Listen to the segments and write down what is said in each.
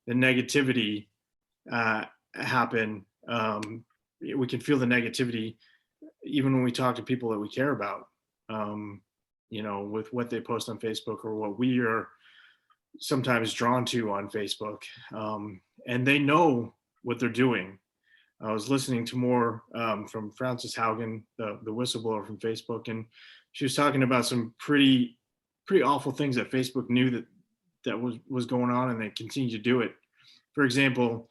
the negativity happen. We can feel the negativity even when we talk to people that we care about, with what they post on Facebook or what we are sometimes drawn to on Facebook. And they know what they're doing. I was listening to more from Frances Haugen, the whistleblower from Facebook, and she was talking about some pretty awful things that Facebook knew that was going on, and they continue to do it. For example,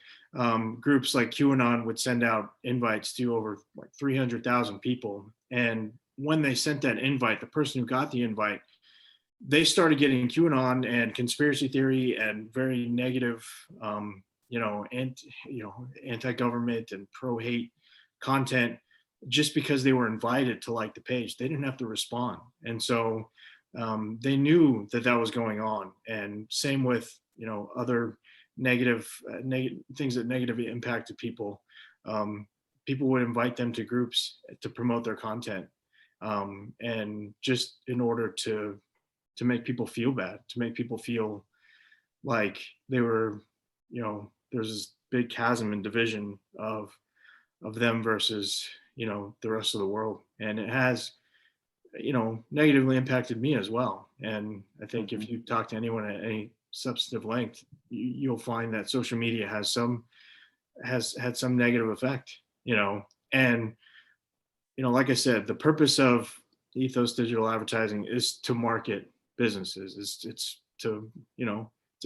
groups like QAnon would send out invites to over like 300,000 people, and when they sent that invite, the person who got the invite, they started getting QAnon and conspiracy theory and very negative, anti-government and pro-hate content just because they were invited to like the page. They didn't have to respond, and so they knew that was going on. And same with other negative things that negatively impacted people. People would invite them to groups to promote their content, and just in order to make people feel bad, to make people feel like they were, there's this big chasm and division of them versus the rest of the world. And it has negatively impacted me as well. And I think if you talk to anyone at any substantive length, you'll find that social media has had some negative effect, and like I said, the purpose of Ethos Digital Advertising is to market businesses. It's a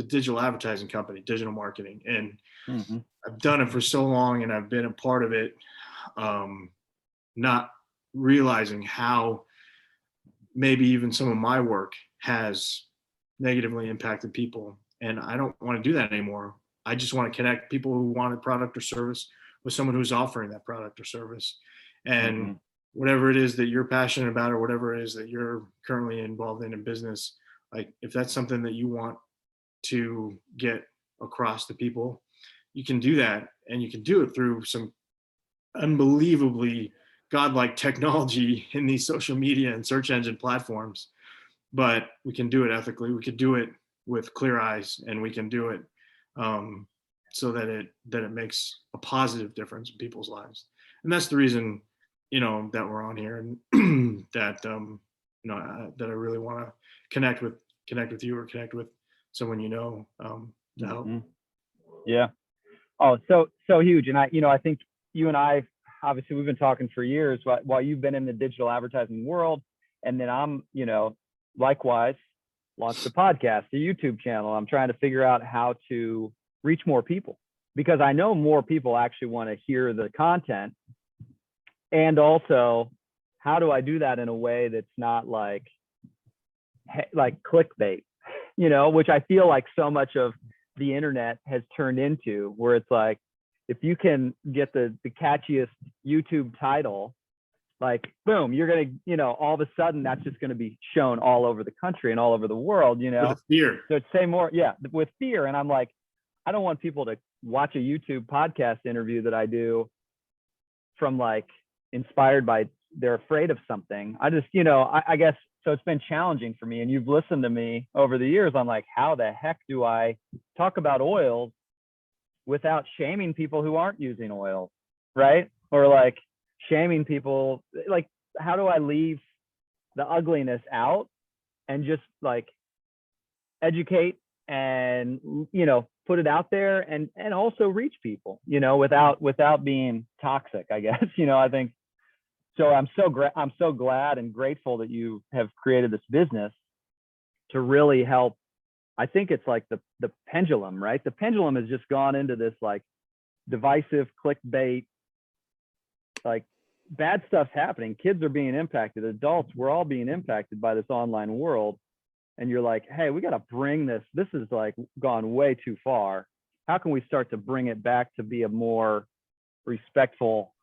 digital advertising company, digital marketing, and I've done it for so long, and I've been a part of it, not realizing how maybe even some of my work has negatively impacted people. And I don't want to do that anymore. I just want to connect people who want a product or service with someone who's offering that product or service. And whatever it is that you're passionate about, or whatever it is that you're currently involved in business, like if that's something that you want to get across to people, you can do that. And you can do it through some unbelievably godlike technology in these social media and search engine platforms. But we can do it ethically. We could do it with clear eyes, and we can do it so that it makes a positive difference in people's lives. And that's the reason, that we're on here, and that that I really want to connect with you, or connect with someone to help. Yeah. Oh, so huge. And I think you and I, obviously, we've been talking for years while you've been in the digital advertising world, and then I'm, likewise, launched a podcast, a YouTube channel. I'm trying to figure out how to reach more people, because I know more people actually want to hear the content. And also, how do I do that in a way that's not like clickbait, which I feel like so much of the internet has turned into, where it's like, if you can get the catchiest YouTube title, like, boom, you're going to, all of a sudden that's just going to be shown all over the country and all over the world, With fear. So say more, with fear. And I'm like, I don't want people to watch a YouTube podcast interview that I do from like inspired by, they're afraid of something. I just, I guess, so it's been challenging for me. And you've listened to me over the years. I'm like, how the heck do I talk about oils without shaming people who aren't using oils, right? Or like shaming people, like, how do I leave the ugliness out and just like educate and, put it out there, and also reach people, without being toxic, I guess. I think so. I'm so glad and grateful that you have created this business to really help. I think it's like the pendulum, right? The pendulum has just gone into this like divisive clickbait, like bad stuff's happening. Kids are being impacted. Adults, we're all being impacted by this online world. And you're like, hey, we got to bring this. This is like gone way too far. How can we start to bring it back to be a more respectful,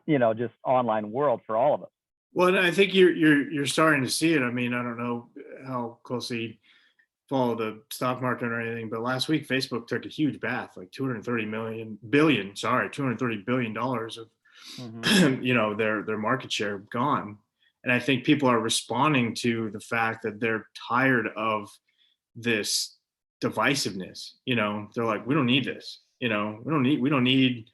just online world for all of us? Well, I think you're starting to see it. I mean, I don't know how closely follow the stock market or anything, but last week Facebook took a huge bath, like $230 billion of their market share gone. And I think people are responding to the fact that they're tired of this divisiveness. They're like, we don't need this. We don't need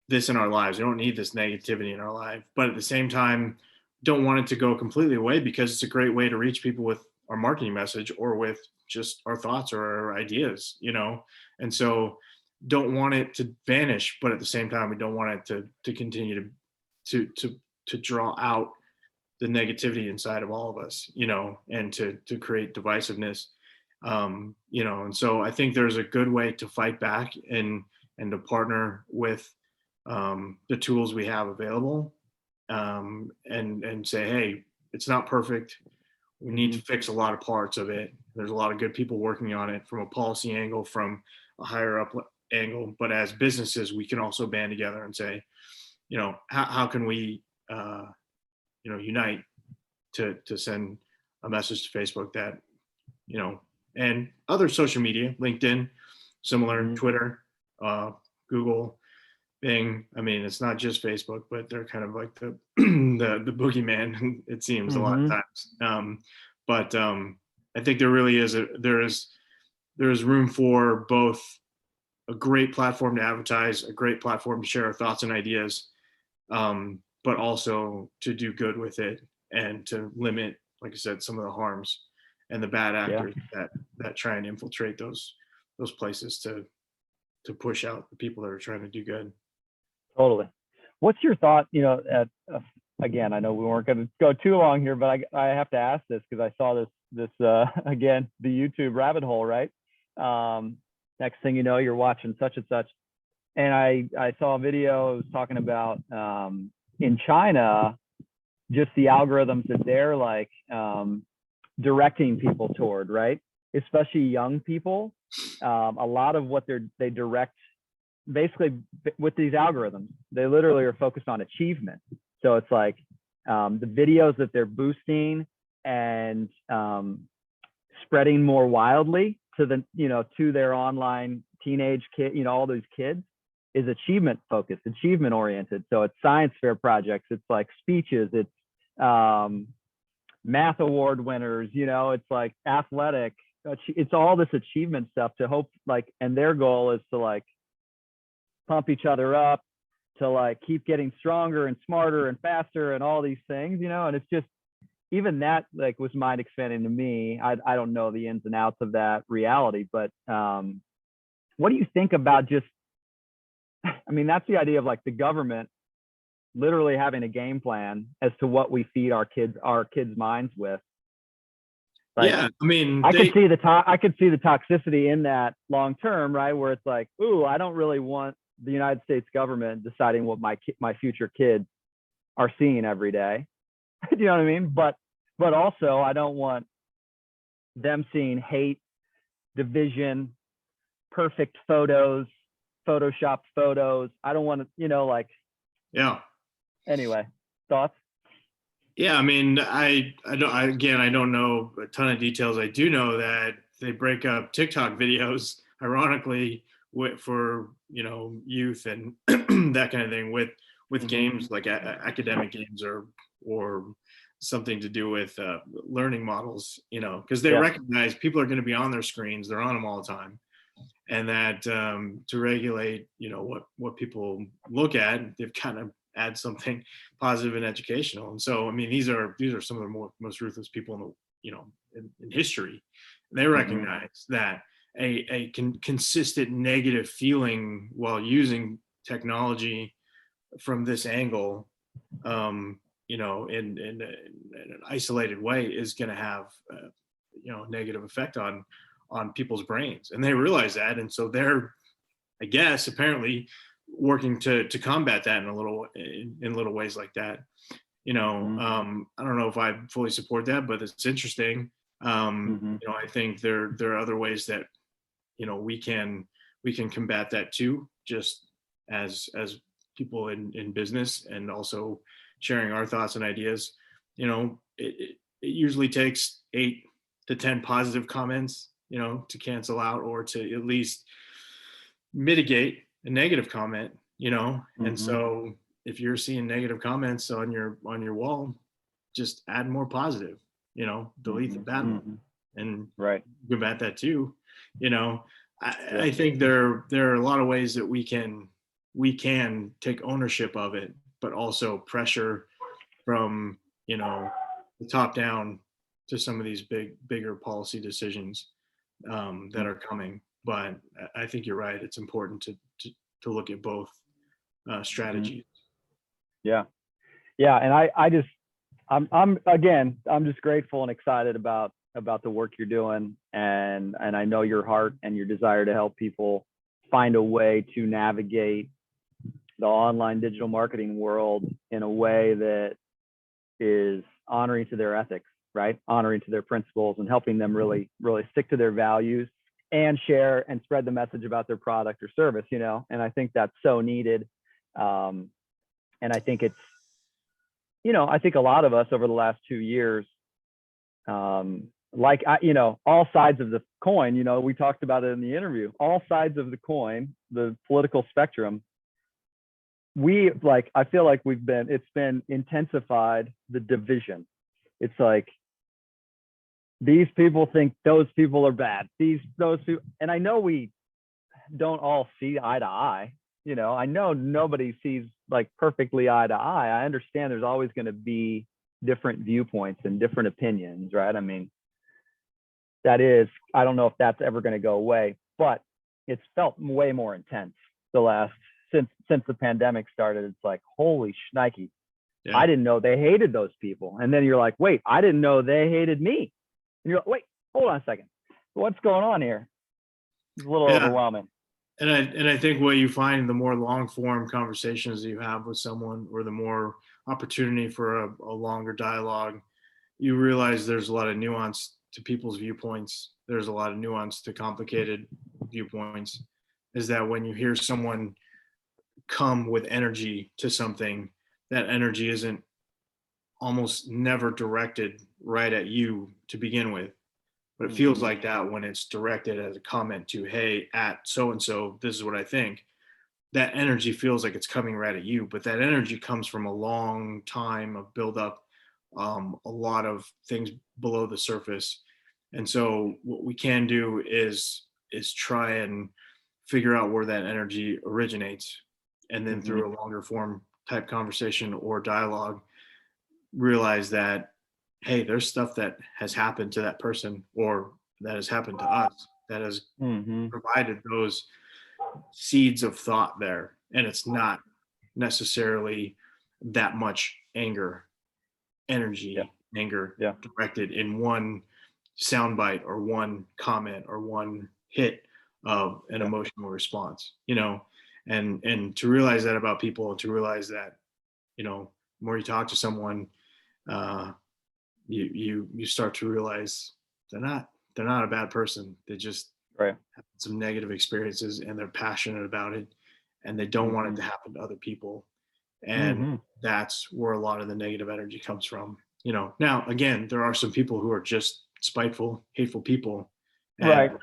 this in our lives. We don't need this negativity in our life. But at the same time, don't want it to go completely away, because it's a great way to reach people with our marketing message or with just our thoughts or our ideas. And so don't want it to vanish, but at the same time, we don't want it to continue to draw out the negativity inside of all of us, and to create divisiveness. And so I think there's a good way to fight back and to partner with the tools we have available, and say, hey, it's not perfect. We need to fix a lot of parts of it. There's a lot of good people working on it from a policy angle, from a higher up angle. But as businesses, we can also band together and say, how can we, unite to send a message to Facebook that, and other social media, LinkedIn, similar, Twitter, Google, Bing. I mean, it's not just Facebook, but they're kind of like the the boogeyman, it seems, a lot of times. But I think there really is there is room for both a great platform to advertise, a great platform to share our thoughts and ideas, but also to do good with it and to limit, like I said, some of the harms and the bad actors that try and infiltrate those places to push out the people that are trying to do good. Totally. What's your thought? Again, I know we weren't going to go too long here, but I have to ask this because I saw this again, the YouTube rabbit hole, right? Next thing you know, you're watching such and such, and I saw a video. It was talking about in China, just the algorithms that they're like directing people toward, right? Especially young people. A lot of what they direct, basically with these algorithms, they literally are focused on achievement. So it's like the videos that they're boosting and spreading more wildly to their online teenage kid, all those kids, is achievement focused, achievement oriented. So it's science fair projects, it's like speeches, it's math award winners, it's like athletic, it's all this achievement stuff to hope, like, and their goal is to like pump each other up, to like keep getting stronger and smarter and faster and all these things, and it's just, even that like was mind expanding to me. I don't know the ins and outs of that reality, but what do you think about just, I mean, that's the idea of like the government literally having a game plan as to what we feed our kids' minds with. Like, yeah, I mean, I could see the toxicity in that long term, right? Where it's like, ooh, I don't really want the United States government deciding what my future kids are seeing every day. You know what I mean? But also, I don't want them seeing hate, division, perfect photos, photoshopped photos. I don't want to, like. Yeah. Anyway, thoughts? Yeah, I mean, I don't know a ton of details. I do know that they break up TikTok videos, ironically, for youth and that kind of thing with games like academic games or something to do with learning models, because they recognize people are going to be on their screens, they're on them all the time, and that to regulate what people look at, they've kind of add something positive and educational. And so, I mean, these are some of the most ruthless people in history. They recognize that a consistent negative feeling while using technology from this angle, in an isolated way, is going to have a negative effect on people's brains, and they realize that. And so they're, I guess, apparently working to combat that in little ways like that. I don't know if I fully support that, but it's interesting. I think there are other ways that we can combat that too, just as people in business, and also sharing our thoughts and ideas. It usually takes 8 to 10 positive comments to cancel out, or to at least mitigate a negative comment. And so if you're seeing negative comments on your wall, just add more positive, delete the bad one. and Right. combat that too. You know, I, Yeah. I think there are a lot of ways that we can take ownership of it, but also pressure from, the top down to some of these bigger policy decisions that are coming. But I think you're right. It's important to look at both Mhm. strategies. Yeah. Yeah. And I just, I'm just grateful and excited about the work you're doing. And I know your heart and your desire to help people find a way to navigate the online digital marketing world in a way that is honoring to their ethics, right? Honoring to their principles and helping them really, really stick to their values and share and spread the message about their product or service, and I think that's so needed. And I think I think a lot of us over the last 2 years, all sides of the coin, we talked about it in the interview, all sides of the coin, the political spectrum, I feel like it's been intensified, the division. It's like, these people think those people are bad, those people, and I know we don't all see eye to eye. I know nobody sees like perfectly eye to eye. I understand there's always going to be different viewpoints and different opinions, right? I mean, I don't know if that's ever going to go away, but it's felt way more intense since the pandemic started. It's like, holy shnikey. Yeah. I didn't know they hated those people. And then you're like, wait, I didn't know they hated me. And you're like, wait, hold on a second. What's going on here? It's a little overwhelming. And I think what you find, the more long form conversations you have with someone, or the more opportunity for a longer dialogue, you realize there's a lot of nuance to people's viewpoints. There's a lot of nuance to complicated viewpoints. Is that when you hear someone come with energy to something, that energy isn't almost never directed right at you to begin with. But it feels like that when it's directed as a comment to, hey, at so and so, this is what I think. That energy feels like it's coming right at you, but that energy comes from a long time of buildup, a lot of things below the surface. And so what we can do is try and figure out where that energy originates, and then through a longer form type conversation or dialogue, realize that, hey, there's stuff that has happened to that person, or that has happened to us, that has provided those seeds of thought there. And it's not necessarily that much energy directed in one soundbite or one comment or one hit of an emotional response, and to realize that about people, and to realize that, the more you talk to someone, you start to realize they're not a bad person. They just have some negative experiences, and they're passionate about it, and they don't want it to happen to other people. And that's where a lot of the negative energy comes from. Now again, there are some people who are just spiteful, hateful people, and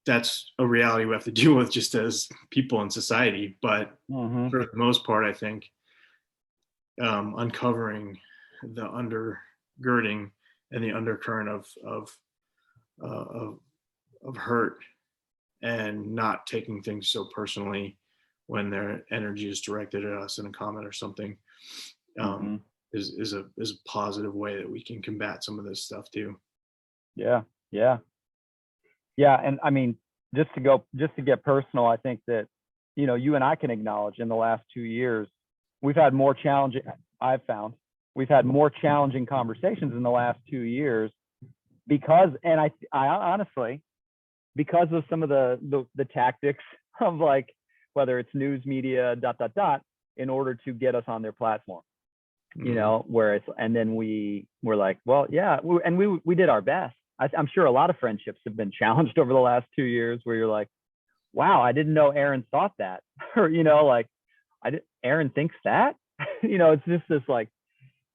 that's a reality we have to deal with just as people in society. But for the most part, I think uncovering the undergirding and the undercurrent of hurt, and not taking things so personally when their energy is directed at us in a comment or something, is a positive way that we can combat some of this stuff too. Yeah. And I mean, just to get personal, I think that, you and I can acknowledge in the last 2 years, I've found we've had more challenging conversations in the last 2 years because I honestly, because of some of the tactics of, like, whether it's news media, ... in order to get us on their platform, where it's, and then we're like, well, yeah, we did our best. I'm sure a lot of friendships have been challenged over the last 2 years, where you're like, wow, I didn't know Aaron thought that, or, like, Aaron thinks that, it's just this, like,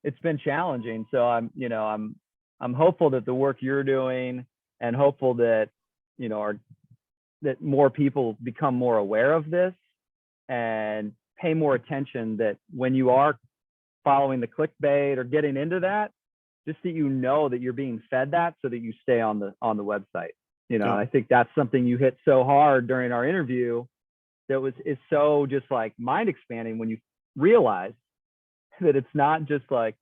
it's been challenging. So I'm hopeful that the work you're doing, and hopeful that, that more people become more aware of this and pay more attention, that when you are following the clickbait or getting into that, just that you know that you're being fed that, so that you stay on the website. You know, Yeah. and I think that's something you hit so hard during our interview that is so just like mind expanding when you realize that it's not just like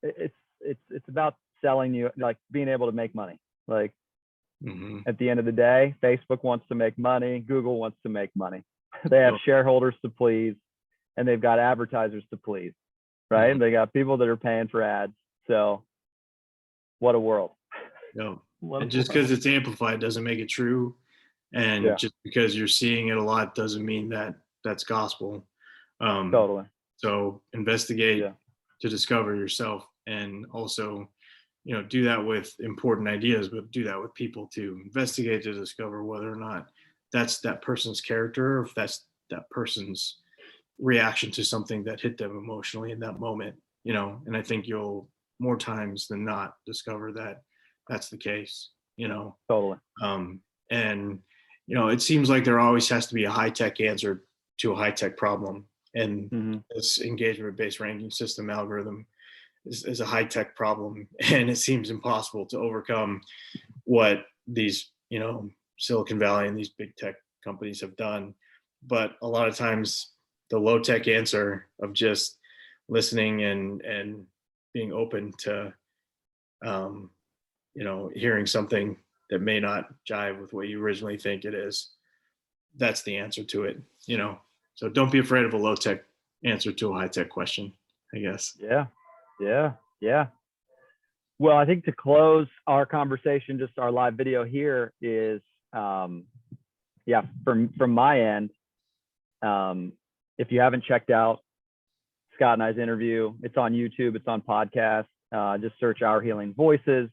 it's about selling you, like being able to make money. Like at the end of the day, Facebook wants to make money, Google wants to make money. They have shareholders to please, and they've got advertisers to please, right? And they got people that are paying for ads. So what a world. No. What a And just world. because it's amplified doesn't make it true. And Yeah. just because you're seeing it a lot doesn't mean that that's gospel. Totally. So investigate Yeah. to discover yourself, and also, you know, do that with important ideas, but do that with people too. Investigate to discover whether or not that's that person's character, or if that's that person's reaction to something that hit them emotionally in that moment, you know. And I think you'll more times than not discover that that's the case, you know. Totally. And you know, it seems like there always has to be a high-tech answer to a high-tech problem, and this engagement-based ranking system algorithm is a high-tech problem, and it seems impossible to overcome what these, you know, Silicon Valley and these big tech companies have done. But a lot of times the low-tech answer of just listening and being open to you know, hearing something that may not jive with what you originally think it is, that's the answer to it, you know. So don't be afraid of a low-tech answer to a high-tech question, I guess. Yeah. Well, I think to close our conversation, just our live video here is, from my end, if you haven't checked out Scott and I's interview, it's on YouTube, it's on podcast. Just search Our Healing Voices.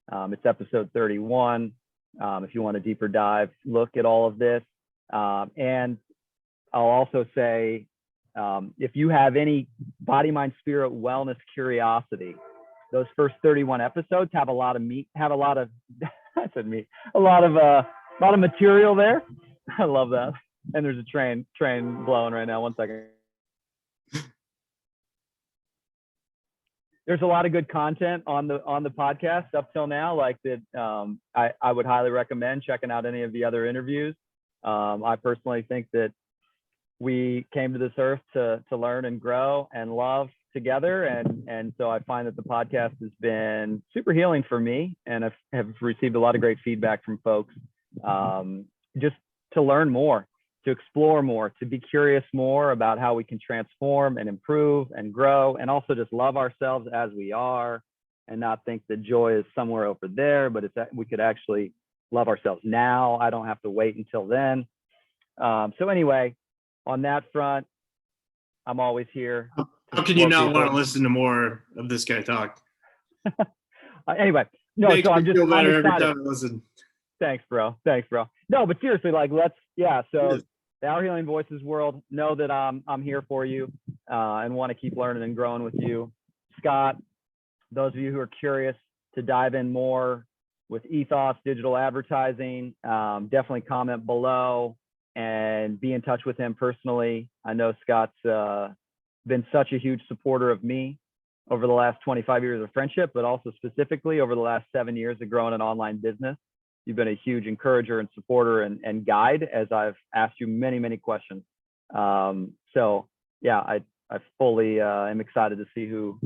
It's episode 31. If you want a deeper dive, look at all of this. And I'll also say, if you have any body, mind, spirit, wellness curiosity, those first 31 episodes have a lot of meat, have a lot of, I said meat, a lot of material there. I love that. And there's a train blowing right now. 1 second. There's a lot of good content on the podcast up till now, like that. I would highly recommend checking out any of the other interviews. I personally think that we came to this earth to learn and grow and love together, and so I find that the podcast has been super healing for me, and I have received a lot of great feedback from folks, just to learn more, to explore more, to be curious more about how we can transform and improve and grow, and also just love ourselves as we are, and not think that joy is somewhere over there, but it's that we could actually love ourselves now. I don't have to wait until then. So anyway, on that front, I'm always here. How can you not want to listen to more of this guy talk? Anyway, no, Makes so me I'm just feel better every excited. time I listen. Thanks, bro. No, but seriously, like, so the Our Healing Voices world, know that I'm here for you, and want to keep learning and growing with you. Scott, those of you who are curious to dive in more with Ethos digital advertising, definitely comment below and be in touch with him personally. I know Scott's been such a huge supporter of me over the last 25 years of friendship, but also specifically over the last 7 years of growing an online business. You've been a huge encourager and supporter and guide as I've asked you many, many questions. So yeah, I fully am excited to see who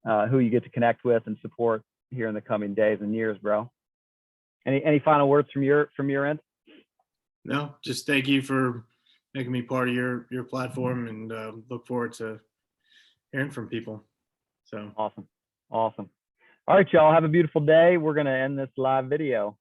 you get to connect with and support here in the coming days and years, bro. Any final words from your end? No, just thank you for making me part of your platform, and look forward to hearing from people. So awesome. All right, y'all, have a beautiful day. We're going to end this live video.